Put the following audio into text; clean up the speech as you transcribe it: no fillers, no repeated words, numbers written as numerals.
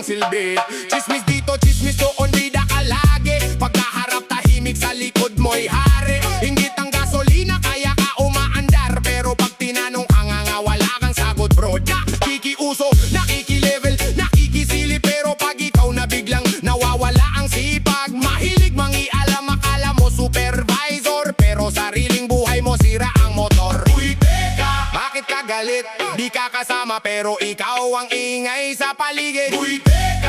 walang silbi. Chismis dito, chismis doon, bida ka lagi. Pagkaharap tahimik, sa likod mo'y hari. Inggit ang gasolina, kaya ka umaandar. Pero pag tinanong ka nga wala kang sagot bro. Nakikiuso, nakikilevel, nakikisili. Pero pag ikaw na biglang nawawala ang sipag. Mahilig mangialam, akala mo supervisor. Pero sariling buhay mo sira ang motor. Uy, teka, bakit ka galit? Di ka kasama pero ikaw ang ingay sa paligid. Uy, teka,